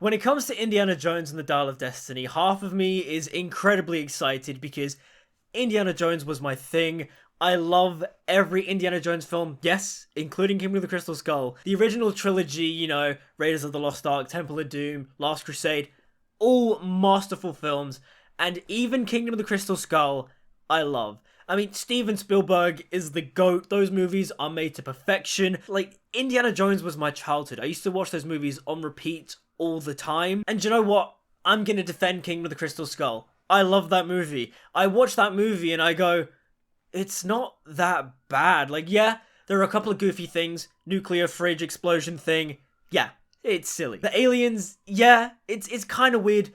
When it comes to Indiana Jones and the Dial of Destiny, half of me is incredibly excited because Indiana Jones was my thing. I love every Indiana Jones film, yes, including Kingdom of the Crystal Skull. The original trilogy, you know, Raiders of the Lost Ark, Temple of Doom, Last Crusade, all masterful films. And even Kingdom of the Crystal Skull, I love. I mean, Steven Spielberg is the GOAT. Those movies are made to perfection. Like, Indiana Jones was my childhood. I used to watch those movies on repeat all the time. And you know what? I'm gonna defend Kingdom of the Crystal Skull. I love that movie. I watch that movie and I go, it's not that bad. Like, yeah, there are a couple of goofy things. Nuclear fridge explosion thing. Yeah, it's silly. The aliens, yeah, it's kind of weird.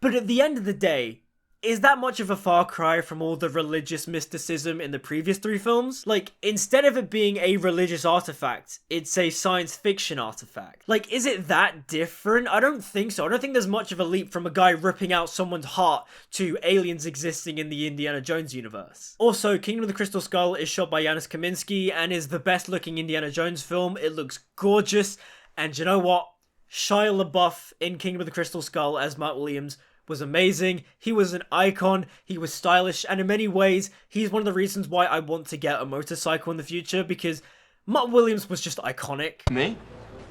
But at the end of the day, is that much of a far cry from all the religious mysticism in the previous three films? Like, instead of it being a religious artifact, it's a science fiction artifact. Like, is it that different? I don't think so. I don't think there's much of a leap from a guy ripping out someone's heart to aliens existing in the Indiana Jones universe. Also, Kingdom of the Crystal Skull is shot by Janusz Kaminski and is the best looking Indiana Jones film. It looks gorgeous. And you know what? Shia LaBeouf in Kingdom of the Crystal Skull as Matt Williams was amazing. He was an icon, he was stylish, and in many ways, he's one of the reasons why I want to get a motorcycle in the future, because Matt Williams was just iconic. Me?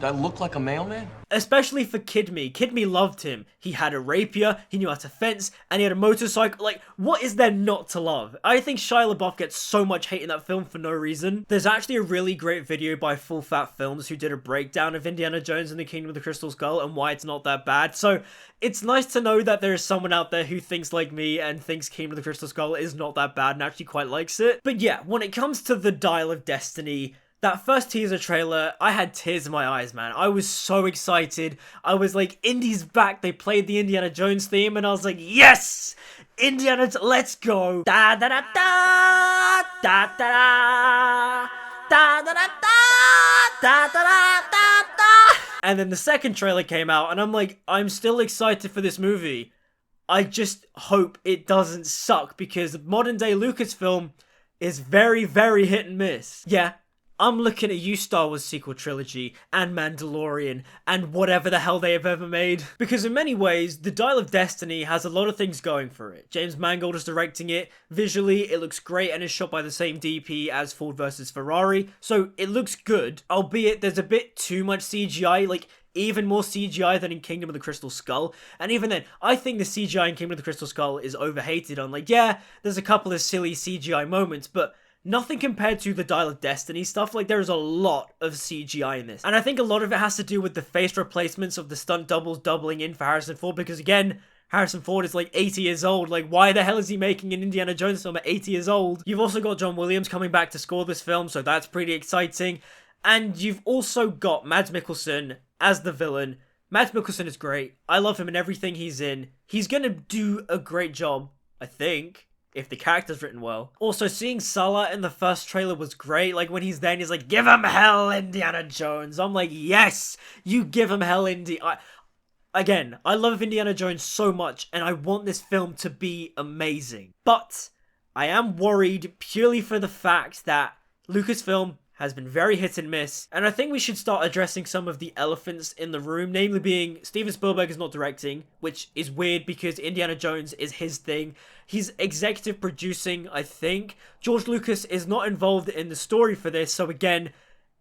Do I look like a mailman? Especially for Kid Me. Kid Me loved him. He had a rapier, he knew how to fence, and he had a motorcycle. Like, what is there not to love? I think Shia LaBeouf gets so much hate in that film for no reason. There's actually a really great video by Full Fat Films who did a breakdown of Indiana Jones and the Kingdom of the Crystal Skull and why it's not that bad. So, it's nice to know that there is someone out there who thinks like me and thinks Kingdom of the Crystal Skull is not that bad and actually quite likes it. But yeah, when it comes to the Dial of Destiny, that first teaser trailer, I had tears in my eyes, man. I was so excited. I was like, Indy's back. They played the Indiana Jones theme, and I was like, yes! Indiana, let's go! Da da da da! Da da da! Da da da da! Da da da da da! And then the second trailer came out, and I'm like, I'm still excited for this movie. I just hope it doesn't suck, because modern day Lucasfilm is very, very hit and miss. Yeah. I'm looking at you, Star Wars sequel trilogy, and Mandalorian, and whatever the hell they have ever made. Because in many ways, The Dial of Destiny has a lot of things going for it. James Mangold is directing it. Visually, it looks great and is shot by the same DP as Ford vs. Ferrari. So, it looks good, albeit there's a bit too much CGI, like, even more CGI than in Kingdom of the Crystal Skull. And even then, I think the CGI in Kingdom of the Crystal Skull is overhated. I'm like, yeah, there's a couple of silly CGI moments, but nothing compared to the Dial of Destiny stuff. Like, there's a lot of CGI in this. And I think a lot of it has to do with the face replacements of the stunt doubles doubling in for Harrison Ford, because again, Harrison Ford is like 80 years old. Like, why the hell is he making an Indiana Jones film at 80 years old? You've also got John Williams coming back to score this film, so that's pretty exciting. And you've also got Mads Mikkelsen as the villain. Mads Mikkelsen is great. I love him in everything he's in. He's gonna do a great job, I think, if the character's written well. Also, seeing Sallah in the first trailer was great. Like, when he's there and he's like, give him hell, Indiana Jones. I'm like, yes, you give him hell, Indy. Again, I love Indiana Jones so much, and I want this film to be amazing. But I am worried purely for the fact that Lucasfilm has been very hit and miss, and I think we should start addressing some of the elephants in the room, namely being Steven Spielberg is not directing, which is weird because Indiana Jones is his thing. He's executive producing, I think. George Lucas is not involved in the story for this, so again,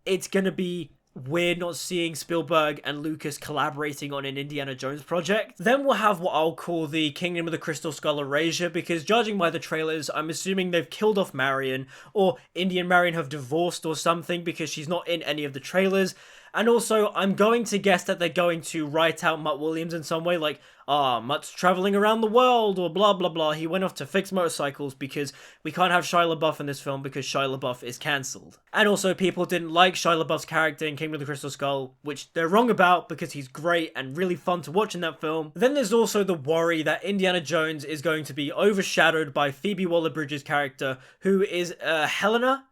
it's gonna be weird not seeing Spielberg and Lucas collaborating on an Indiana Jones project. Then we'll have what I'll call the Kingdom of the Crystal Skull erasure, because judging by the trailers, I'm assuming they've killed off Marion, or Indy and Marion have divorced or something, because she's not in any of the trailers. And also, I'm going to guess that they're going to write out Mutt Williams in some way, like, Mutt's traveling around the world, or blah blah blah, he went off to fix motorcycles because we can't have Shia LaBeouf in this film because Shia LaBeouf is cancelled. And also, people didn't like Shia LaBeouf's character in Kingdom of the Crystal Skull, which they're wrong about because he's great and really fun to watch in that film. Then there's also the worry that Indiana Jones is going to be overshadowed by Phoebe Waller-Bridge's character, who is Helena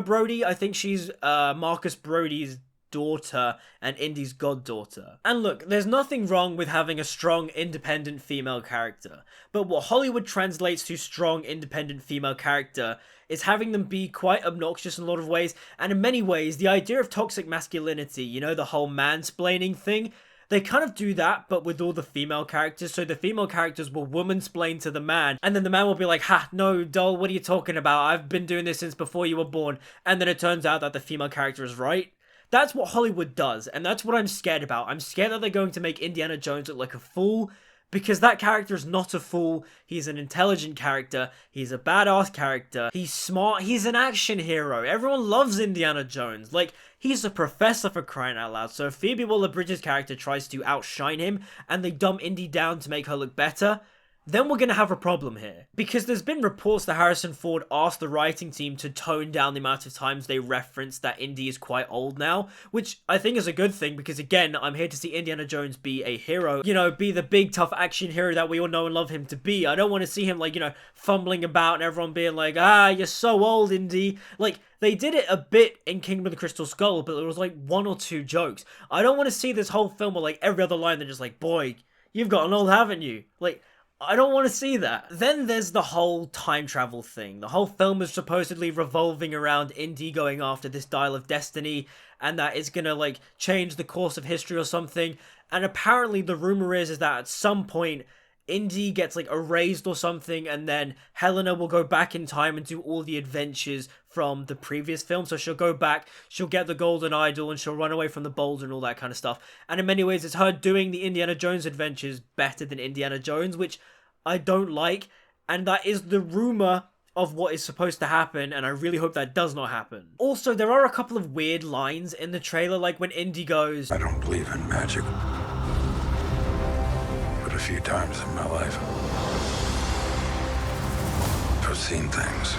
Brody. I think she's Marcus Brody's daughter and Indy's goddaughter. And look, there's nothing wrong with having a strong, independent female character, but what Hollywood translates to strong, independent female character is having them be quite obnoxious in a lot of ways, and in many ways, the idea of toxic masculinity, you know, the whole mansplaining thing, They kind of do that, but with all the female characters. So the female characters will womansplain to the man, and then the man will be like, ha, no, doll, what are you talking about? I've been doing this since before you were born. And then it turns out that the female character is right. That's what Hollywood does, and that's what I'm scared about. I'm scared that they're going to make Indiana Jones look like a fool, because that character is not a fool. He's an intelligent character. He's a badass character. He's smart. He's an action hero. Everyone loves Indiana Jones. Like, he's a professor, for crying out loud. So if Phoebe Waller-Bridge's character tries to outshine him and they dumb Indy down to make her look better, then we're going to have a problem here. Because there's been reports that Harrison Ford asked the writing team to tone down the amount of times they reference that Indy is quite old now, which I think is a good thing, because again, I'm here to see Indiana Jones be a hero, you know, be the big tough action hero that we all know and love him to be. I don't want to see him, like, you know, fumbling about and everyone being like, ah, you're so old, Indy. Like, they did it a bit in Kingdom of the Crystal Skull, but it was like 1 or 2 jokes. I don't want to see this whole film where, like, every other line they're just like, boy, you've gotten old, haven't you? Like, I don't want to see that. Then there's the whole time travel thing. The whole film is supposedly revolving around Indy going after this Dial of Destiny, and that it's gonna, like, change the course of history or something. And apparently the rumor is that at some point Indy gets, like, erased or something, and then Helena will go back in time and do all the adventures from the previous film. So she'll go back, she'll get the golden idol, and she'll run away from the boulder and all that kind of stuff. And in many ways, it's her doing the Indiana Jones adventures better than Indiana Jones, which I don't like. And that is the rumor of what is supposed to happen, and I really hope that does not happen. Also, there are a couple of weird lines in the trailer, like when Indy goes, I don't believe in magic. But a few times in my life, I've seen things.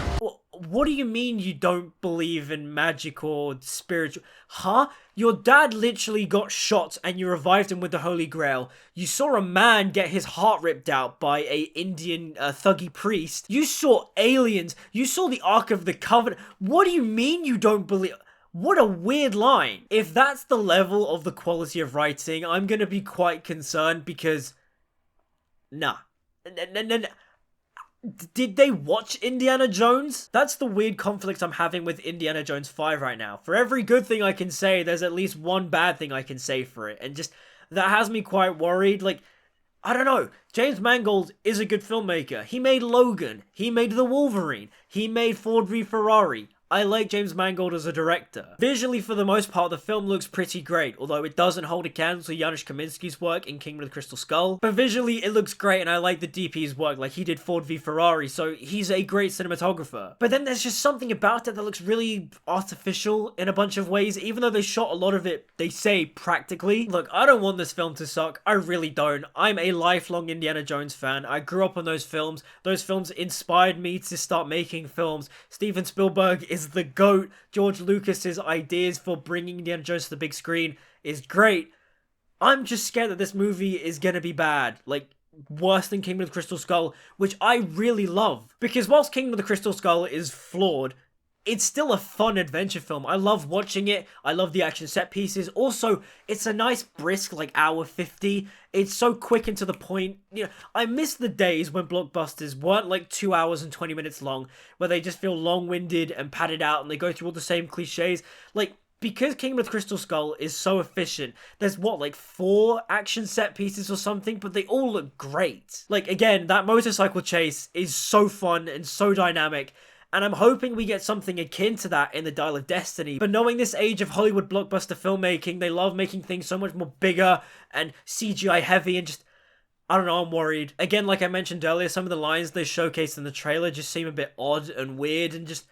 what do you mean you don't believe in magic or spiritual? Huh? Your dad literally got shot and you revived him with the Holy Grail. You saw a man get his heart ripped out by a Indian thuggy priest. You saw aliens. You saw the Ark of the Covenant. What do you mean you don't believe? What a weird line. If that's the level of the quality of writing, I'm gonna be quite concerned, because nah. Did they watch Indiana Jones? That's the weird conflict I'm having with Indiana Jones 5 right now. For every good thing I can say, there's at least one bad thing I can say for it. And just, that has me quite worried. Like, I don't know. James Mangold is a good filmmaker. He made Logan. He made The Wolverine. He made Ford v Ferrari. I like James Mangold as a director. Visually, for the most part, the film looks pretty great, although it doesn't hold a candle to Janusz Kaminski's work in Kingdom of the Crystal Skull. But visually, it looks great, and I like the DP's work, like he did Ford v Ferrari, so he's a great cinematographer. But then there's just something about it that looks really artificial in a bunch of ways, even though they shot a lot of it, they say, practically. Look, I don't want this film to suck. I really don't. I'm a lifelong Indiana Jones fan. I grew up on those films. Those films inspired me to start making films. Steven Spielberg is the GOAT. George Lucas's ideas for bringing Indiana Jones to the big screen is great. I'm just scared that this movie is gonna be bad. Like, worse than Kingdom of the Crystal Skull, which I really love. Because whilst Kingdom of the Crystal Skull is flawed, it's still a fun adventure film. I love watching it. I love the action set pieces. Also, it's a nice brisk, like, hour 50. It's so quick and to the point. You know, I miss the days when blockbusters weren't like 2 hours and 20 minutes long, where they just feel long-winded and padded out and they go through all the same cliches. Like, because Kingdom of the Crystal Skull is so efficient, there's what, like 4 action set pieces or something, but they all look great. Like, again, that motorcycle chase is so fun and so dynamic. And I'm hoping we get something akin to that in the Dial of Destiny. But knowing this age of Hollywood blockbuster filmmaking, they love making things so much more bigger and CGI heavy, and just, I don't know, I'm worried. Again, like I mentioned earlier, some of the lines they showcased in the trailer just seem a bit odd and weird, and just,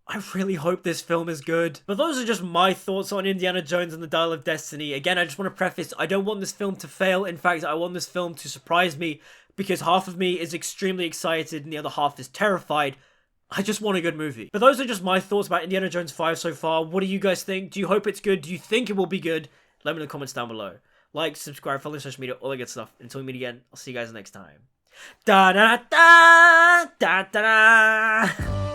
I really hope this film is good. But those are just my thoughts on Indiana Jones and the Dial of Destiny. Again, I just want to preface, I don't want this film to fail. In fact, I want this film to surprise me, because half of me is extremely excited and the other half is terrified. I just want a good movie. But those are just my thoughts about Indiana Jones 5 so far. What do you guys think? Do you hope it's good? Do you think it will be good? Let me know in the comments down below. Like, subscribe, follow me on social media, all that good stuff. Until we meet again, I'll see you guys next time. Da da da da da da.